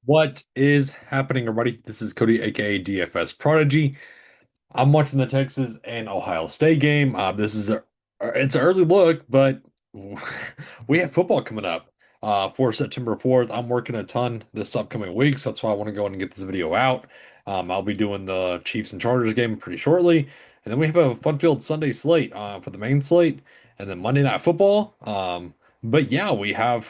What is happening, everybody? This is Cody, aka DFS Prodigy. I'm watching the Texas and Ohio State game. It's an early look, but we have football coming up for September 4th. I'm working a ton this upcoming week, so that's why I want to go ahead and get this video out. I'll be doing the Chiefs and Chargers game pretty shortly, and then we have a fun-filled Sunday slate for the main slate, and then Monday Night Football. But yeah, we had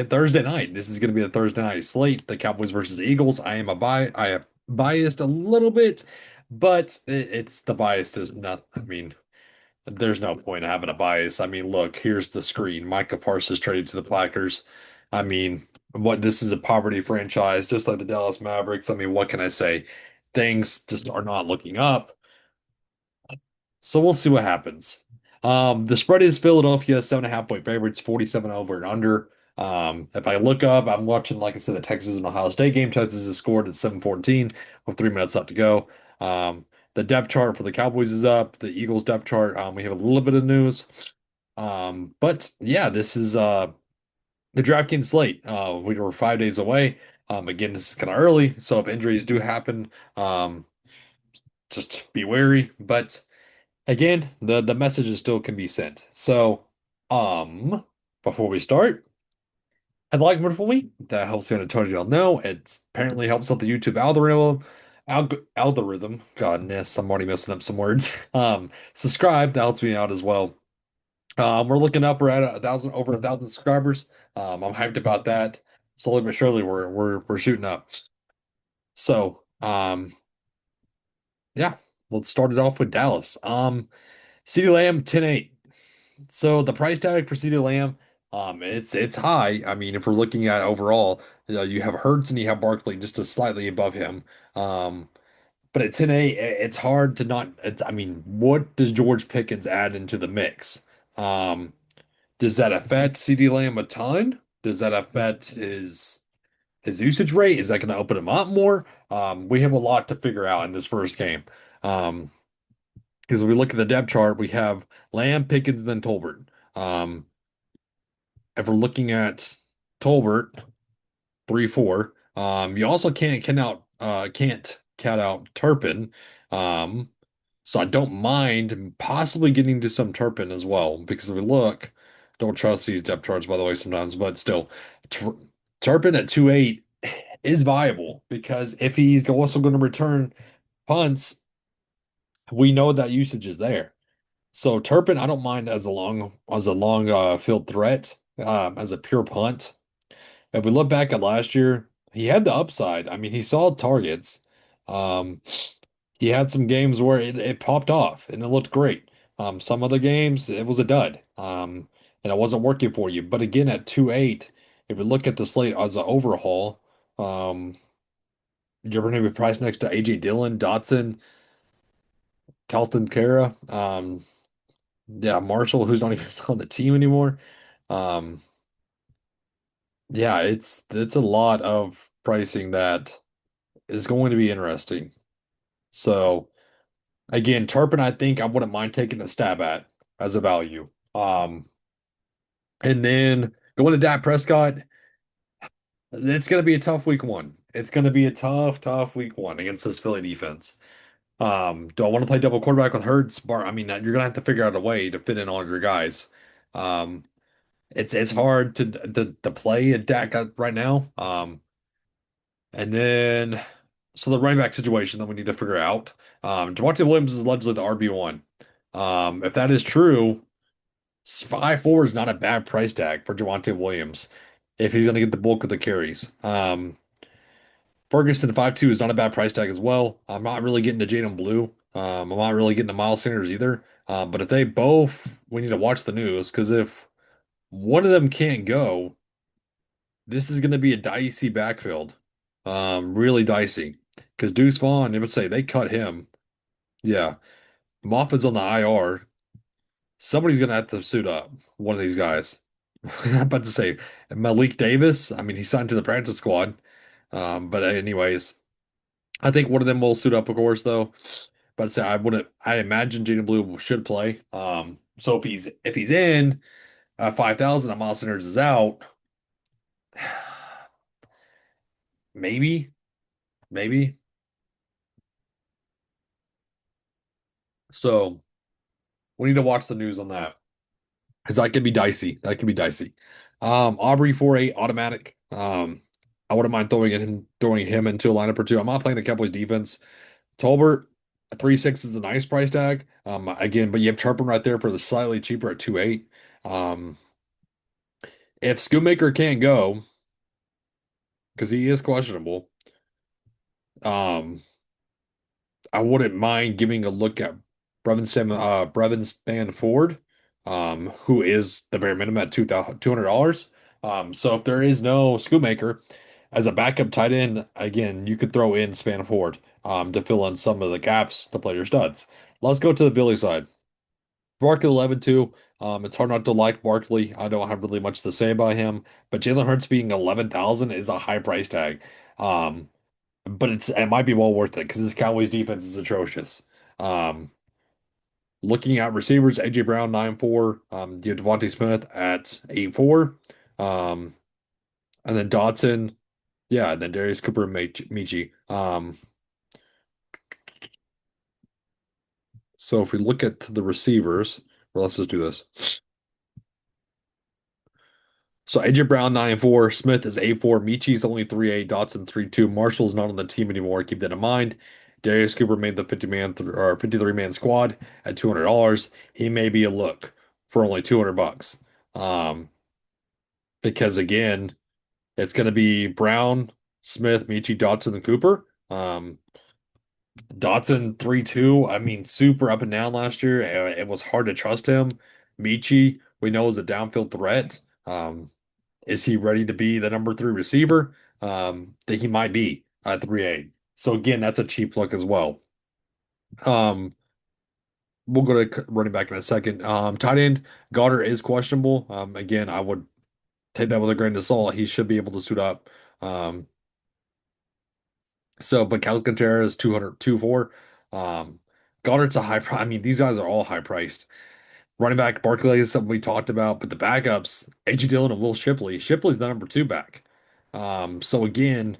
Thursday night. This is going to be the Thursday night slate, the Cowboys versus Eagles. I have biased a little bit, but it's the bias is not. I mean, there's no point in having a bias. I mean, look, here's the screen. Micah Parsons traded to the Packers. I mean, what this is a poverty franchise, just like the Dallas Mavericks. I mean, what can I say? Things just are not looking up. So we'll see what happens. The spread is Philadelphia, 7.5 point favorites, 47 over and under. If I look up, I'm watching, like I said, the Texas and Ohio State game. Texas has scored at 7:14 with 3 minutes left to go. The depth chart for the Cowboys is up. The Eagles depth chart, we have a little bit of news. But yeah, this is the DraftKings slate. We were 5 days away. Again, this is kind of early, so if injuries do happen, just be wary. But again, the messages still can be sent. So, um, before we start, I'd like more for me. That helps me out a y'all know. It apparently helps out the YouTube algorithm. Goodness, I'm already messing up some words. Subscribe, that helps me out as well. We're looking up. We're at over 1,000 subscribers. I'm hyped about that. Slowly but surely, we're shooting up. So, yeah, let's start it off with Dallas. CeeDee Lamb 10-8. So the price tag for CeeDee Lamb, it's high. I mean, if we're looking at overall, you have Hurts and you have Barkley just a slightly above him. But at 10-8, it's hard to not. I mean, what does George Pickens add into the mix? Um, does that affect CeeDee Lamb a ton? Does that affect his usage rate? Is that going to open him up more? We have a lot to figure out in this first game. Um, because if we look at the depth chart, we have Lamb, Pickens, and then Tolbert. Um, if we're looking at Tolbert, 3-4, you also can't cat out Turpin. Um, so I don't mind possibly getting to some Turpin as well, because if we look, don't trust these depth charts by the way sometimes, but still, Tur Turpin at 2.8 is viable because if he's also going to return punts, we know that usage is there. So Turpin, I don't mind as a long field threat, as a pure punt. If we look back at last year, he had the upside. I mean, he saw targets. Um, he had some games where it popped off and it looked great. Some other games it was a dud. And it wasn't working for you. But again, at 2.8, if we look at the slate as an overhaul, um, you're going to be priced next to AJ Dillon, Dotson, Calvin Kara, yeah, Marshall, who's not even on the team anymore. Um, yeah, it's a lot of pricing that is going to be interesting. So again, Turpin, I think I wouldn't mind taking a stab at as a value. And then going to Dak Prescott, it's going to be a tough week one. It's going to be a tough week one against this Philly defense. Do I want to play double quarterback with Hurts? I mean, you're gonna have to figure out a way to fit in all of your guys. Um, it's hard to play a Dak right now. And then so the running back situation that we need to figure out. Javonte Williams is allegedly the RB1. If that is true, 5.4 is not a bad price tag for Javonte Williams if he's going to get the bulk of the carries. Ferguson 5.2 is not a bad price tag as well. I'm not really getting to Jaden Blue. I'm not really getting to Miles Sanders either. But if they both, we need to watch the news because if one of them can't go, this is going to be a dicey backfield. Really dicey. Because Deuce Vaughn, they would say they cut him. Yeah. Moffitt's on the IR. Somebody's going to have to suit up, one of these guys. I'm about to say Malik Davis. I mean, he signed to the practice squad. But anyways, I think one of them will suit up, of course, though. But say I wouldn't. I imagine Jaden Blue should play. So if he's in 5,000 and Miles Sanders is out, maybe, maybe. So we need to watch the news on that because that could be dicey. That could be dicey. Aubrey 4-8 automatic. I wouldn't mind throwing him into a lineup or two. I'm not playing the Cowboys defense. Tolbert 3-6 is a nice price tag. Again, but you have Turpin right there for the slightly cheaper at 2-8. Um, if Schoonmaker can't go because he is questionable, um, I wouldn't mind giving a look at Brevin Ford, who is the bare minimum at $200. So if there is no Schoonmaker as a backup tight end, again, you could throw in Span Ford to fill in some of the gaps to play your studs. Let's go to the Philly side. Barkley 11-2. It's hard not to like Barkley. I don't have really much to say about him, but Jalen Hurts being 11,000 is a high price tag. Um, but it might be well worth it because this Cowboys defense is atrocious. Um, Looking at receivers, AJ Brown 9-4, you have Devontae Smith at 8-4, um, and then Dotson, yeah, and then Darius Cooper and Michi. So if we look at the receivers, well, let's just do this. So AJ Brown 9-4, Smith is 8-4, Michi's only 3-8, Dotson 3-2. Marshall's not on the team anymore. Keep that in mind. Darius Cooper made the 50-man or 53-man squad at $200. He may be a look for only 200 bucks. Because again, it's going to be Brown, Smith, Michi, Dotson, and Cooper. Dotson 3-2. I mean, super up and down last year. It was hard to trust him. Michi, we know, is a downfield threat. Is he ready to be the number three receiver? That he might be at 3-8. So again, that's a cheap look as well. Um, we'll go to running back in a second. Tight end Goddard is questionable. Again, I would take that with a grain of salt. He should be able to suit up. Um, but Alcantara is 200, 2-4. Um, Goddard's a high price. I mean, these guys are all high priced. Running back Barkley is something we talked about, but the backups, A.J. Dillon and Will Shipley. Shipley's the number two back. So again,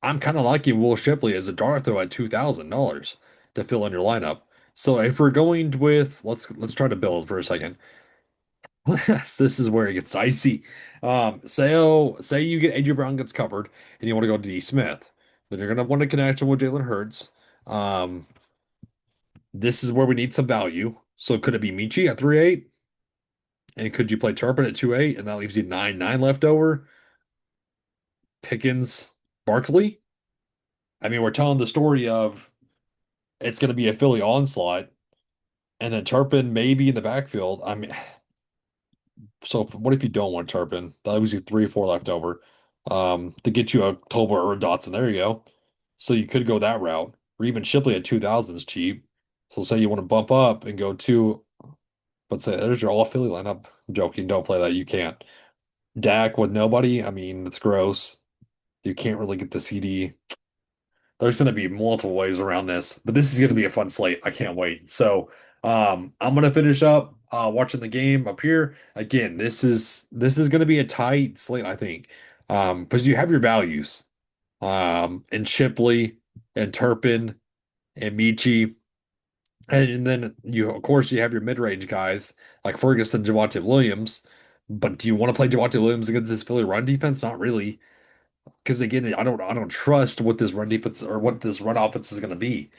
I'm kind of liking Will Shipley as a dart throw at $2,000 to fill in your lineup. So if we're going with let's try to build for a second. This is where it gets dicey. Say you get AJ Brown gets covered and you want to go to D Smith, then you're gonna want to connect him with Jalen Hurts. Um, this is where we need some value. So could it be Michi at 3-8? And could you play Turpin at 2-8? And that leaves you 9-9 left over. Pickens, Barkley. I mean, we're telling the story of it's going to be a Philly onslaught, and then Turpin maybe in the backfield. I mean, so what if you don't want Turpin? That leaves you 3 or 4 left over, to get you a Tolbert or a Dotson. There you go. So you could go that route, or even Shipley at 2,000 is cheap. So say you want to bump up and go two, but say there's your all Philly lineup. I'm joking, don't play that. You can't. Dak with nobody. I mean, it's gross. You can't really get the CD. There's going to be multiple ways around this, but this is going to be a fun slate. I can't wait. So, I'm going to finish up watching the game up here. Again, this is going to be a tight slate, I think, because you have your values, and Shipley and Turpin and Michi, and then of course, you have your mid-range guys like Ferguson, Javonte Williams. But do you want to play Javonte Williams against this Philly run defense? Not really. Because again, I don't trust what this run defense or what this run offense is going to be.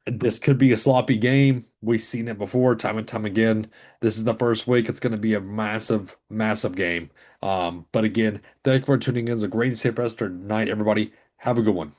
This could be a sloppy game. We've seen it before, time and time again. This is the first week. It's going to be a massive, massive game. But again, thank you for tuning in. It's a great safe rest of night, everybody. Have a good one.